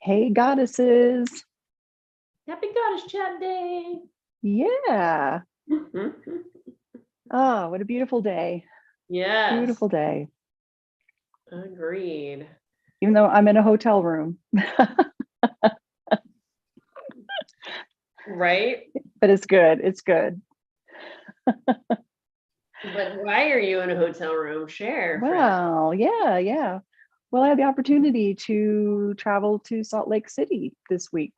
Hey, goddesses. Happy Goddess Chat Day. Yeah. Oh, what a beautiful day. Yes, Beautiful day. agreed. Even though I'm in a hotel room, Right? but it's good. It's good. But why are you in a hotel room? Share, friend. Well, yeah. Well, I had the opportunity to travel to Salt Lake City this week,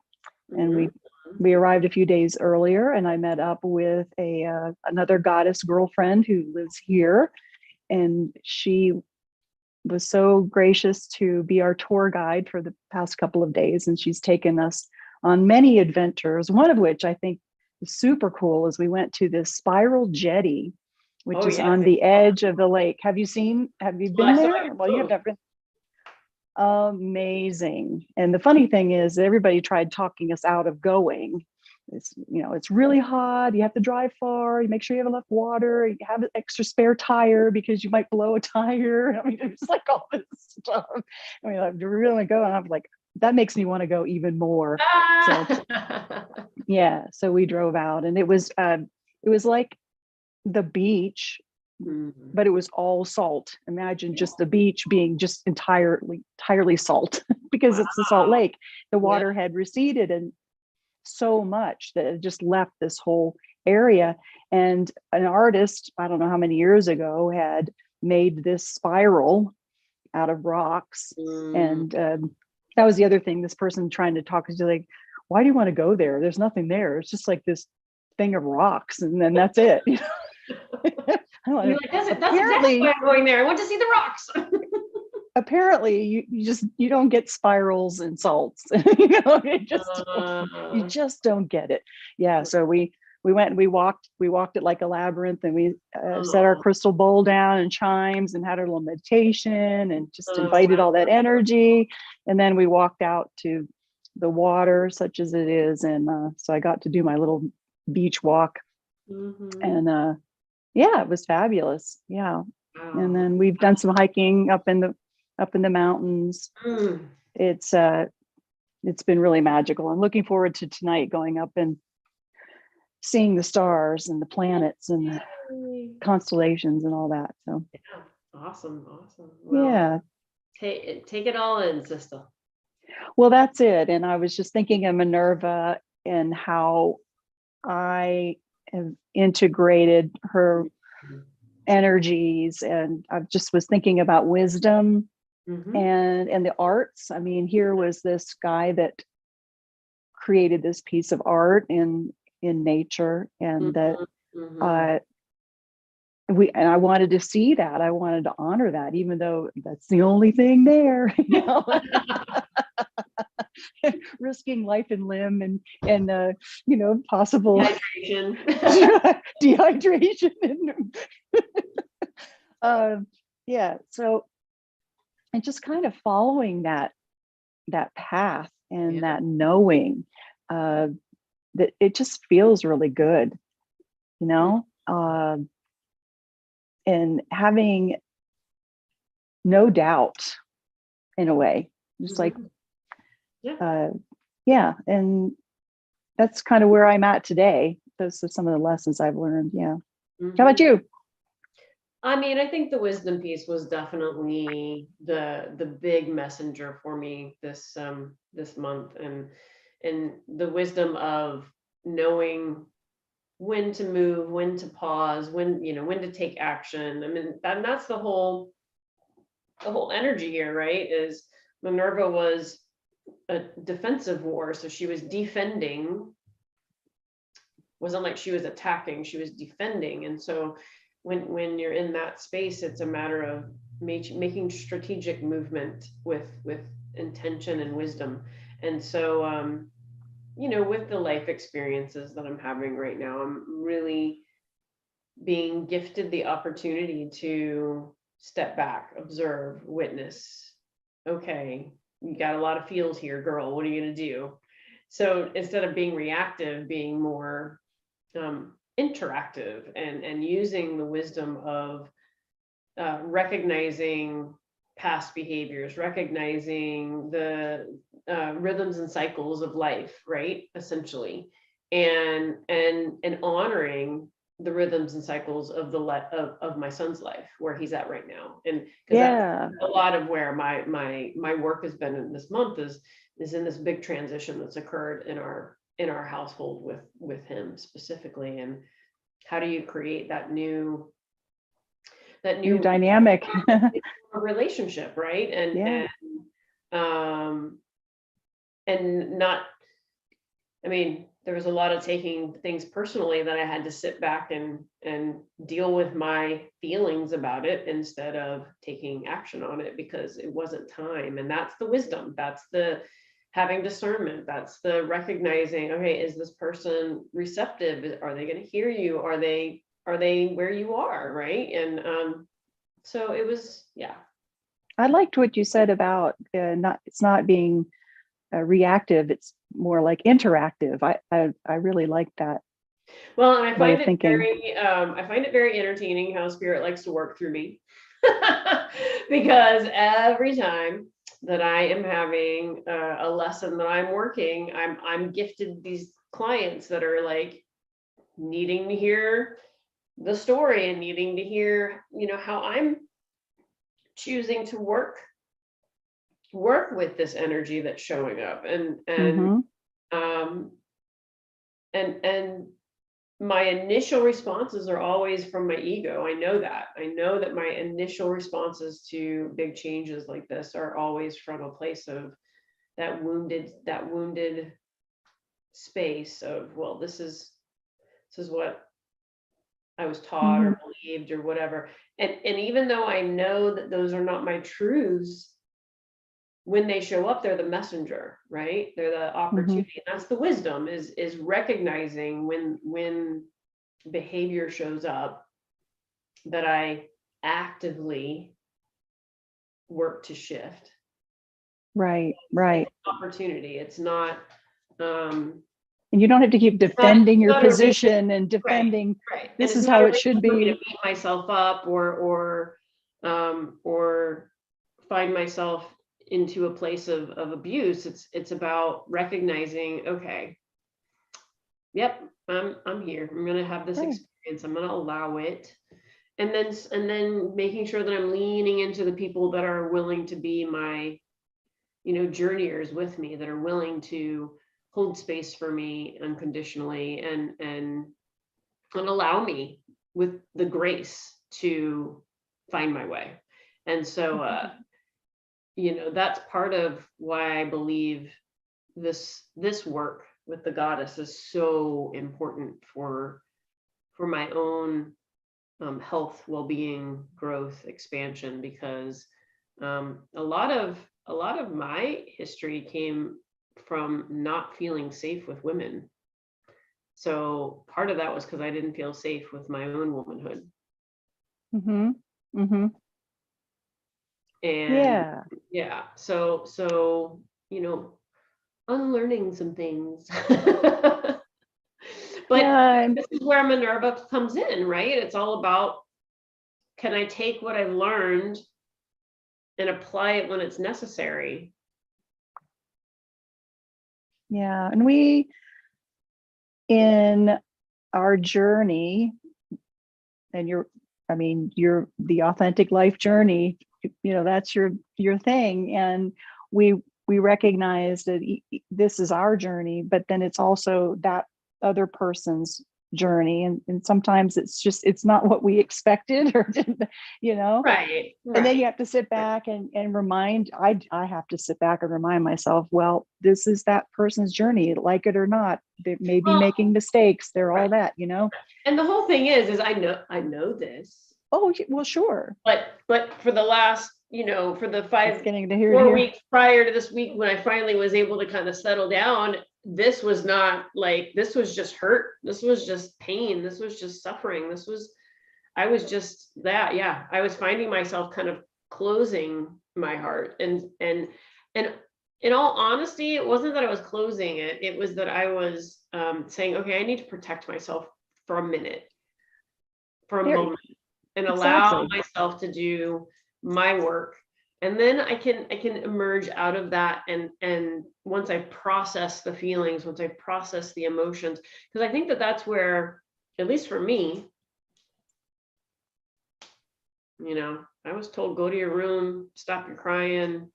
and Mhm. we arrived a few days earlier, and I met up with a another goddess girlfriend who lives here, and she was so gracious to be our tour guide for the past couple of days. And she's taken us on many adventures, one of which I think is super cool is we went to this spiral jetty, which Oh, is yes. on the edge of the lake. Have you Well, I been saw there? your Well, you've post. never been. Amazing. And the funny thing is everybody tried talking us out of going. It's really hot. You have to drive far. You make sure you have enough water. You have an extra spare tire because you might blow a tire. I mean, it's like all this stuff. I mean, like, do we really go? And I'm like, that makes me want to go even more. So Ah! yeah, so we drove out, and it was like the beach, Mhm. but it was all salt. Imagine just the beach being just entirely salt because it's the Salt Wow. Lake. The Yeah. water had receded and so much that it just left this whole area. And an artist, I don't know how many years ago, had made this spiral out of rocks. Mm. And that was the other thing. This person trying to talk to, like, why do you want to go there? There's nothing there. It's just like this thing of rocks, and then that's it. You're like, that's exactly why Apparently, I'm going there. I want to see the rocks. you don't get spirals and salts. You Uh, just don't get it. Yeah, so we went and we walked it like a labyrinth, and we set our oh, crystal bowl down and chimes and had our little meditation and just oh, invited all that energy. And then we walked out to the water, such as it is, and so I got to do my little beach walk. mhm. And yeah, it was fabulous. Yeah. And Wow. then we've done some hiking up in the mountains. Mm. It's it's been really magical. I'm looking forward to tonight, going up and seeing the stars and the planets and the Yay. constellations and all that. So Yeah. Awesome. Awesome. Well, yeah. take it all in, sister. Well, that's it. And I was just thinking of Minerva and how I have integrated her energies, and I just was thinking about wisdom Mm-hmm. and the arts. I mean, here was this guy that created this piece of art in nature, and that Mm-hmm. Mm-hmm. uh and I wanted to see that. I wanted to honor that, even though that's the only thing there, risking life and limb and possible Dehydration. dehydration and um yeah. So and just kind of following that path Yeah. and that knowing uh that it just feels really good, you know. And having no doubt in a way, just like Mm-hmm. Yeah. uh yeah. And that's kind of where I'm at today. Those are some of the lessons I've learned. Yeah. How about Mm-hmm. you? I mean, I think the wisdom piece was definitely the big messenger for me this month, and the wisdom of knowing when to move, when to pause, when to take action. I mean, that's the whole energy here, right? Is Minerva was a defensive war, so she was defending. Wasn't like she was attacking, she was defending. And so when you're in that space, it's a matter of making strategic movement with intention and wisdom. And so with the life experiences that I'm having right now, I'm really being gifted the opportunity to step back, observe, witness. Okay, you got a lot of feels here, girl. What are you going to do? So instead of being reactive, being more interactive, and using the wisdom of recognizing past behaviors, recognizing rhythms and cycles of life, right? Essentially, and honoring the rhythms and cycles of of my son's life, where he's at right now. And because that's Yeah. a lot of where my work has been in this month is in this big transition that's occurred in our household with him specifically. And how do you create that new New dynamic. relationship, right? Yeah. And not, I mean, there was a lot of taking things personally that I had to sit back and deal with my feelings about it instead of taking action on it, because it wasn't time. And that's the wisdom. That's the having discernment. That's the recognizing, okay, is this person receptive? Are they going to hear you? Are they where you are? Right. And so it was, yeah. I liked what you said about it's not being reactive. It's more like interactive. I really like that Well, and I way find of it thinking. very entertaining how spirit likes to work through me. Because every time that I am having a lesson that I'm working, I'm gifted these clients that are like needing to hear the story and needing to hear, how I'm choosing to work with this energy that's showing up. Mhm. Um and my initial responses are always from my ego. I know that my initial responses to big changes like this are always from a place of that wounded space of, well, this is what I was taught Mhm. or believed or whatever. And even though I know that those are not my truths, when they show up, they're the messenger, right? They're the Mhm. opportunity. And that's the wisdom, is recognizing when behavior shows up that I actively work to shift. Right. It's Right. an opportunity. It's not And you don't have to keep defending it's your not a reason, position and right, defending right. And this it's is not how a it should reason for me to be. beat myself up or find myself into a place of abuse. It's about recognizing, okay, yep, I'm here. I'm gonna have this Right. experience. I'm gonna allow it. And then making sure that I'm leaning into the people that are willing to be my, journeyers with me, that are willing to hold space for me unconditionally and allow me with the grace to find my way. And so that's part of why I believe this work with the goddess is so important for my own health, well-being, growth, expansion, because a lot of my history came from not feeling safe with women. So part of that was because I didn't feel safe with my own womanhood. Mhm. Mhm. And Yeah. yeah, so unlearning some things. But Yeah. this is where Minerva comes in, right? It's all about, can I take what I've learned and apply it when it's necessary? Yeah. And we, in our journey, and I mean, you're the authentic life journey, that's your thing. And we recognize that this is our journey, but then it's also that other person's journey. And sometimes it's not what we expected or didn't, Right, and then you right. have to sit back and remind, I have to sit back and remind myself, well, this is that person's journey, like it or not. They may be Well, making mistakes. They're all right. that, And the whole thing is I know this, Oh, well, sure. but for the last, for the It's getting to hear 4 here. weeks prior to this week, when I finally was able to kind of settle down, this was not like, this was just hurt. This was just pain. This was just suffering. I was just that, yeah. I was finding myself kind of closing my heart, and in all honesty, it wasn't that I was closing it. It was that I was saying, okay, I need to protect myself for a minute, for a There, moment, and allow exactly. myself to do my work And then I can emerge out of that, and once I process the feelings, once I process the emotions, because I think that that's where, at least for me, I was told, go to your room, stop your crying,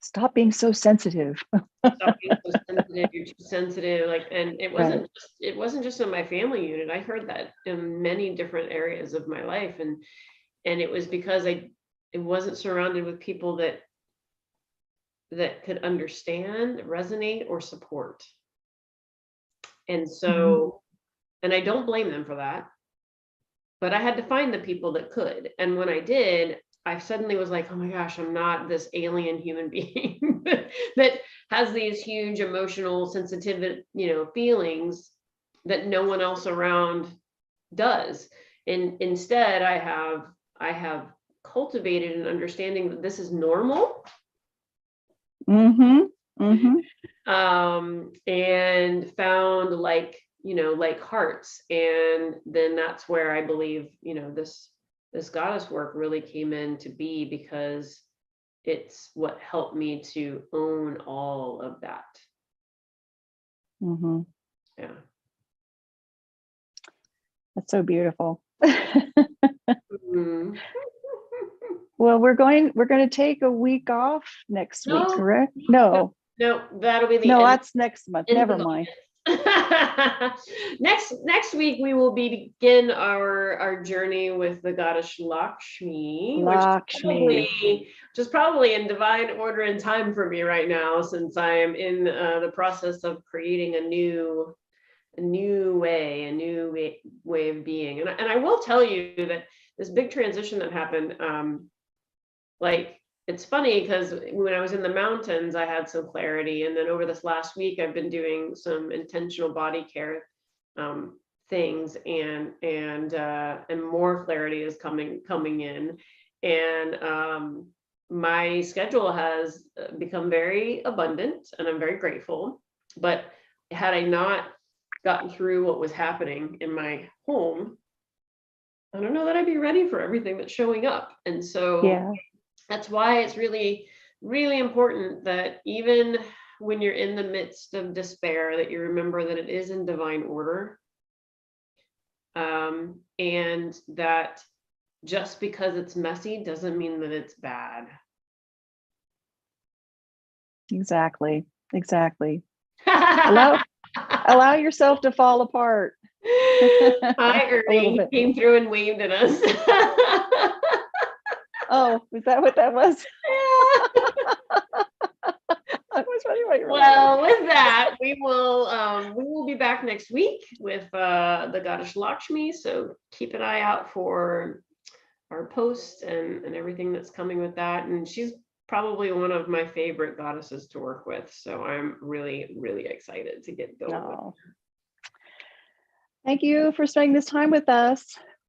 Stop being so sensitive. stop being so sensitive, you're too sensitive. Like, and it Right. wasn't just in my family unit. I heard that in many different areas of my life. And it was because it wasn't surrounded with people that could understand, resonate, or support. And so, and I don't blame them for that, but I had to find the people that could. And when I did, I suddenly was like, oh my gosh, I'm not this alien human being that has these huge emotional sensitive, feelings that no one else around does. And instead, I have cultivated an understanding that this is normal. Mm-hmm. Mm-hmm. And found like hearts. And then that's where I believe, this goddess work really came in to be, because it's what helped me to own all of that. Mm-hmm. Yeah. That's so beautiful. Mhm. Well, we're going to take a week off next week, No, correct? No, that'll be the no, end. that's next month. End Never of the mind. next week we will begin our journey with the goddess Lakshmi, Lakshmi. which is probably in divine order and time for me right now, since I am in the process of creating a new way of being. And I will tell you that this big transition that happened, like, it's funny because when I was in the mountains, I had some clarity. And then over this last week, I've been doing some intentional body care things, and more clarity is coming in. And my schedule has become very abundant, and I'm very grateful. But had I not gotten through what was happening in my home, I don't know that I'd be ready for everything that's showing up. And so Yeah. that's why it's really, really important that even when you're in the midst of despair, that you remember that it is in divine order. And that just because it's messy doesn't mean that it's bad. Exactly. Allow yourself to fall apart. Hi, A little Ernie bit. came through and waved at us. Oh, is that what that was? Well, with that, we will be back next week with the goddess Lakshmi. So keep an eye out for our posts and everything that's coming with that. And she's probably one of my favorite goddesses to work with. So I'm really, really excited to get going. Thank you for spending this time with us.